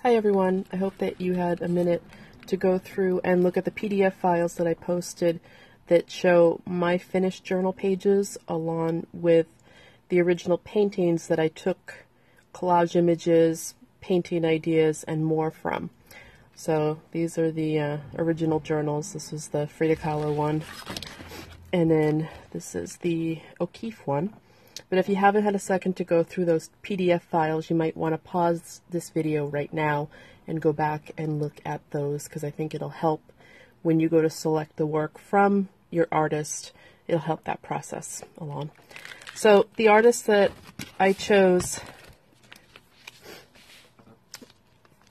Hi everyone, I hope that you had a minute to go through and look at the PDF files that I posted that show my finished journal pages along with the original paintings that I took collage images, painting ideas, and more from. So these are the original journals. This is the Frida Kahlo one, and then this is the O'Keeffe one. But if you haven't had a second to go through those PDF files, you might want to pause this video right now and go back and look at those, because I think it'll help when you go to select the work from your artist. It'll help that process along. So the artist that I chose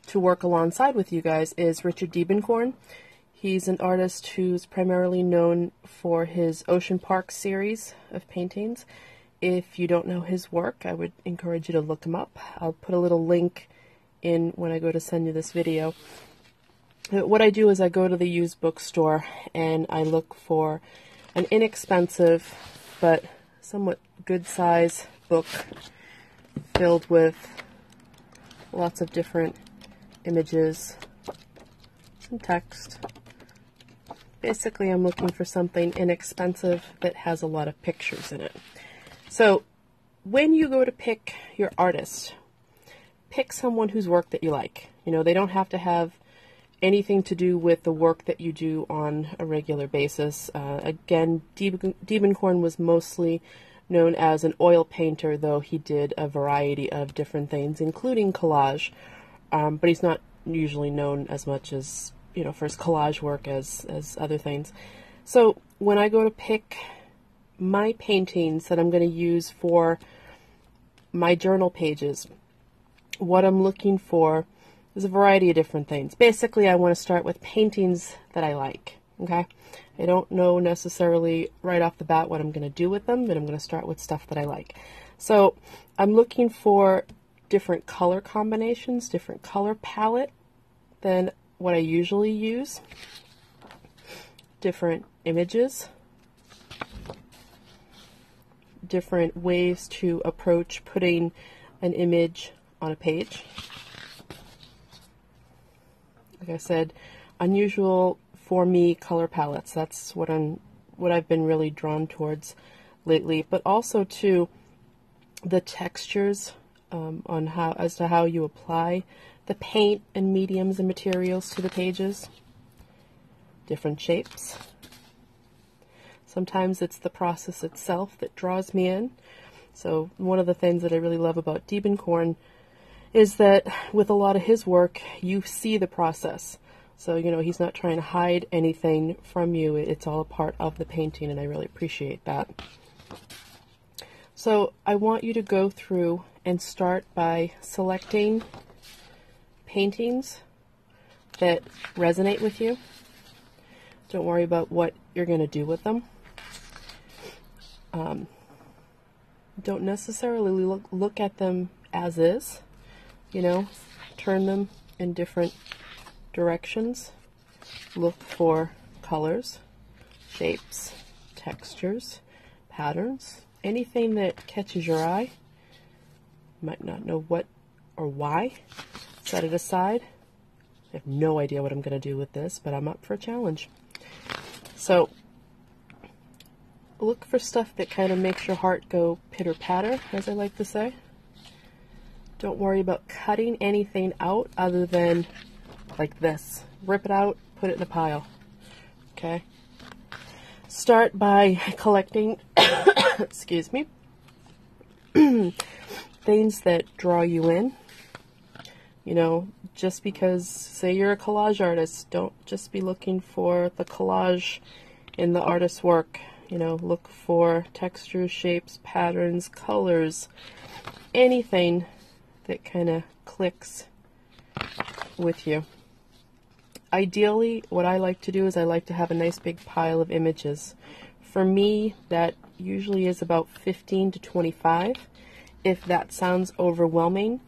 to work alongside with you guys is Richard Diebenkorn. He's an artist who's primarily known for his Ocean Park series of paintings. If you don't know his work, I would encourage you to look him up. I'll put a little link in when I go to send you this video. What I do is I go to the used bookstore and I look for an inexpensive but somewhat good size book filled with lots of different images, some text. Basically, I'm looking for something inexpensive that has a lot of pictures in it. So when you go to pick your artist, pick someone whose work that you like. You know, they don't have to have anything to do with the work that you do on a regular basis. Again, Diebenkorn was mostly known as an oil painter, though he did a variety of different things, including collage. But he's not usually known as much as, you know, for his collage work as other things. So when I go to pick my paintings that I'm going to use for my journal pages, what I'm looking for is a variety of different things. Basically, I want to start with paintings that I like, okay? I don't know necessarily right off the bat what I'm going to do with them, but I'm going to start with stuff that I like. So I'm looking for different color combinations, different color palette than what I usually use, different images, different ways to approach putting an image on a page. Like I said, unusual for me color palettes. That's what I've been really drawn towards lately. But also too, the textures as to how you apply the paint and mediums and materials to the pages. Different shapes. Sometimes it's the process itself that draws me in. So one of the things that I really love about Diebenkorn is that with a lot of his work, you see the process. So, you know, he's not trying to hide anything from you. It's all a part of the painting, and I really appreciate that. So I want you to go through and start by selecting paintings that resonate with you. Don't worry about what you're going to do with them. Don't necessarily look at them as is, you know, turn them in different directions. Look for colors, shapes, textures, patterns, anything that catches your eye. You might not know what or why. Set it aside. I have no idea what I'm going to do with this, but I'm up for a challenge. So look for stuff that kind of makes your heart go pitter-patter, as I like to say. Don't worry about cutting anything out other than like this. Rip it out, put it in a pile. Okay? Start by collecting, excuse me, things that draw you in. You know, just because, say you're a collage artist, don't just be looking for the collage in the artist's work. You know, look for textures, shapes, patterns, colors, anything that kind of clicks with you. Ideally, what I like to do is I like to have a nice big pile of images. For me, that usually is about 15 to 25. If that sounds overwhelming,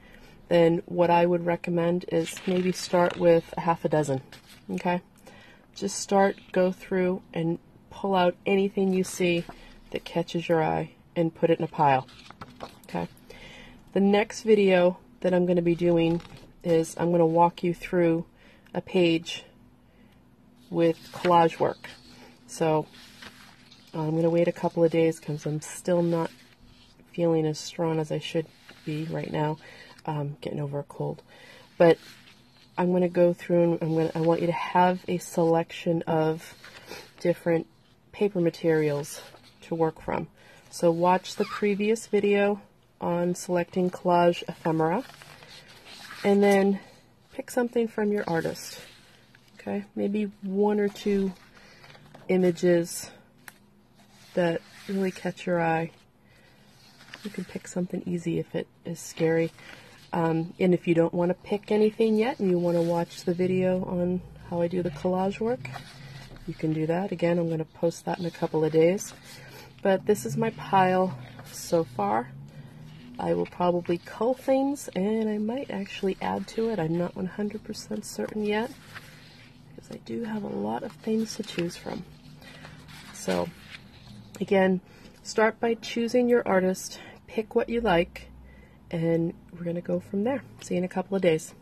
then what I would recommend is maybe start with a half a dozen, okay? Just start, go through, and pull out anything you see that catches your eye and put it in a pile, okay? The next video that I'm going to be doing is I'm going to walk you through a page with collage work. So I'm going to wait a couple of days because I'm still not feeling as strong as I should be right now, getting over a cold. But I'm going to go through and I want you to have a selection of different paper materials to work from. So watch the previous video on selecting collage ephemera, and then pick something from your artist. Okay, maybe one or two images that really catch your eye. You can pick something easy if it is scary. And if you don't want to pick anything yet and you want to watch the video on how I do the collage work, you can do that. Again, I'm going to post that in a couple of days. But this is my pile so far. I will probably cull things, and I might actually add to it. I'm not 100% certain yet, because I do have a lot of things to choose from. So, again, start by choosing your artist, pick what you like, and we're going to go from there. See you in a couple of days.